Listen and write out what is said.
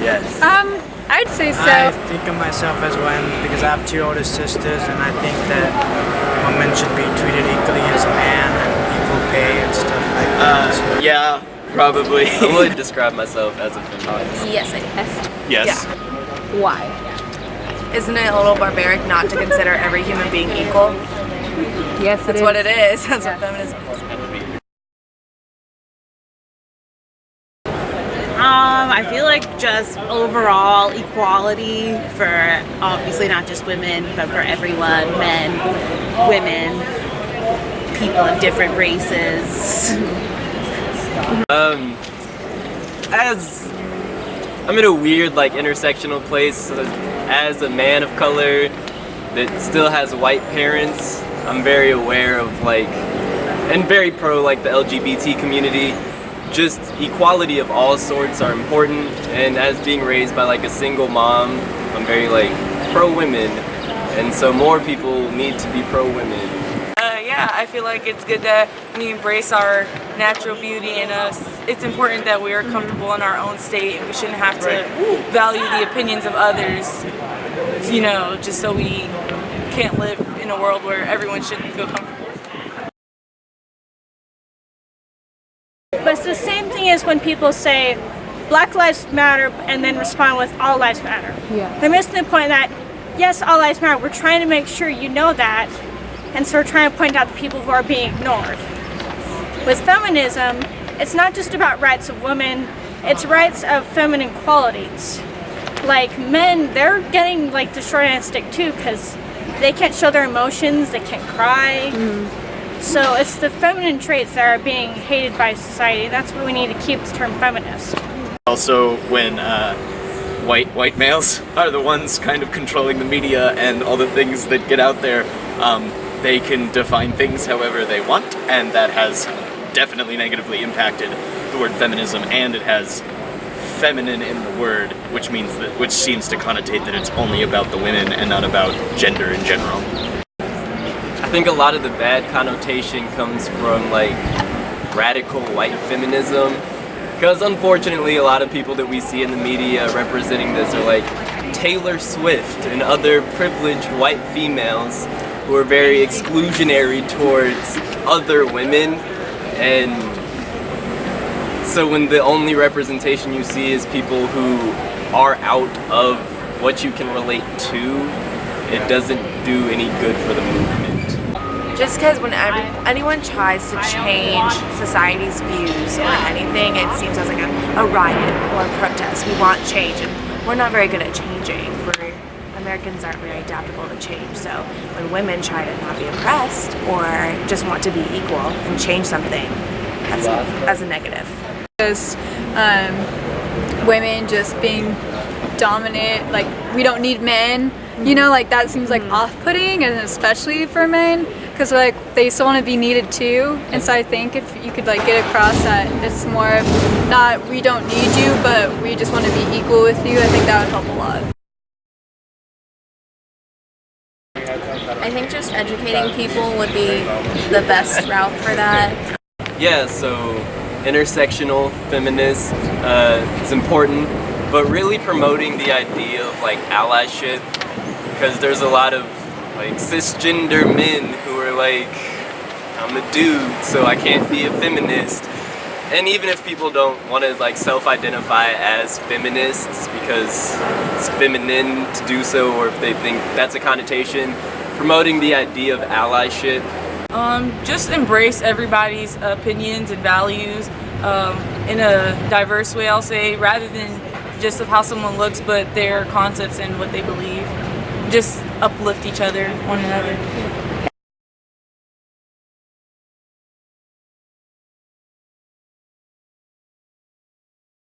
Yes. I'd say so. I think of myself as one because I have 2 older sisters, and I think that women should be treated equally as a man and equal pay and stuff like that. Yeah, probably. I would describe myself as a feminist. Yes, I do. Yes. Why? Isn't it a little barbaric not to consider every human being equal? Yes, That's what it is. That's what feminism is. I feel like just overall equality for obviously not just women, but for everyone, men, women, people of different races. As I'm in a weird like intersectional place as a man of color that still has white parents, I'm very aware of like and very pro like the LGBT community. Just equality of all sorts are important, and as being raised by like a single mom, I'm very like pro women, and so more people need to be pro women. Yeah, I feel like it's good that we embrace our natural beauty in us. It's important that we are comfortable in our own state, and we shouldn't have to value the opinions of others, you know, just so we can't live in a world where everyone shouldn't feel comfortable. But it's the same thing as when people say Black Lives Matter and then respond with All Lives Matter. Yeah. They're missing the point that, yes, all lives matter. We're trying to make sure you know that, and so we're trying to point out the people who are being ignored. With feminism, it's not just about rights of women, it's rights of feminine qualities. Like men, they're getting like the short end of the stick too, because they can't show their emotions, they can't cry. So it's the feminine traits that are being hated by society. That's why we need to keep the term feminist. Also, when white males are the ones kind of controlling the media and all the things that get out there, they can define things however they want, and that has definitely negatively impacted the word feminism, and it has feminine in the word, which seems to connotate that it's only about the women and not about gender in general. I think a lot of the bad connotation comes from like radical white feminism, because unfortunately a lot of people that we see in the media representing this are like Taylor Swift and other privileged white females who are very exclusionary towards other women, and so when the only representation you see is people who are out of what you can relate to, it doesn't do any good for the movement. Just because when anyone tries to change society's views or anything, it seems as like a riot or a protest. We want change, and we're not very good at changing. Americans aren't very adaptable to change. So when women try to not be oppressed or just want to be equal and change something, that's a negative. Because women just being dominant, like we don't need men, you know, like that seems like off-putting, and especially for men, because like they still want to be needed too. And so I think if you could like get across that it's more of not we don't need you, but we just want to be equal with you, I think that would help a lot. I think just educating people would be the best route for that. Yeah, so intersectional feminist is important, but really promoting the idea of like allyship, because there's a lot of like cisgender men who are like, I'm a dude, so I can't be a feminist. And even if people don't want to like self-identify as feminists because it's feminine to do so, or if they think that's a connotation, promoting the idea of allyship. Just embrace everybody's opinions and values in a diverse way, I'll say, rather than just of how someone looks, but their concepts and what they believe. Just uplift each other, one another.